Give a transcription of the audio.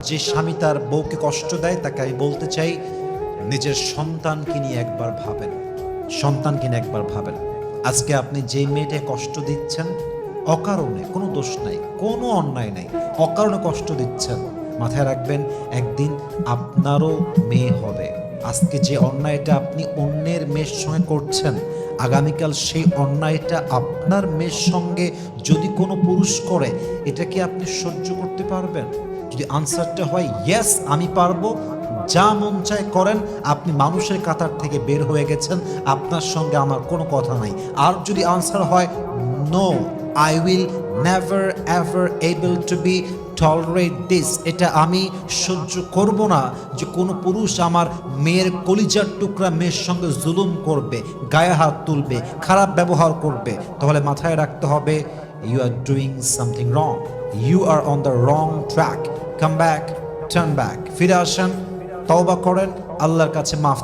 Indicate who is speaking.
Speaker 1: যে স্বামী তার বউকে কষ্ট দেয় তাকে আমি বলতে চাই, নিজের সন্তানকে নিয়ে একবার ভাবেন, সন্তানকে নিয়ে একবার ভাবেন। আজকে আপনি যে মেয়েটাকে কষ্ট দিচ্ছেন অকারণে, কোনো দোষ নাই, কোনো অন্যায় নাই, অকারণে কষ্ট দিচ্ছেন, মাথায় রাখবেন একদিন আপনারও মেয়ে হবে। আজকে যে অন্যায়টা আপনি অন্যের মেয়ের সঙ্গে করছেন, আগামীকাল সেই অন্যায়টা আপনার মেয়ের সঙ্গে যদি কোনো পুরুষ করে, এটা কি আপনি সহ্য করতে পারবেন? যদি আনসারটা হয় ইয়েস আমি পারবো, যা মন চায় করেন, আপনি মানুষের কাতার থেকে বের হয়ে গেছেন, আপনার সঙ্গে আমার কোনো কথা নাই। আর যদি আনসার হয় no, I will never ever able to be tolerate this, এটা আমি সহ্য করব না যে কোনো পুরুষ আমার মেয়ের কলিজার টুকরা মেয়ের সঙ্গে জুলুম করবে, গায়ে হাত তুলবে, খারাপ ব্যবহার করবে, তাহলে মাথায় রাখতে হবে you are doing something wrong, you are on the wrong track. Come back, turn back, ফিরে আসেন, তওবা করেন, আল্লাহর কাছে মাফ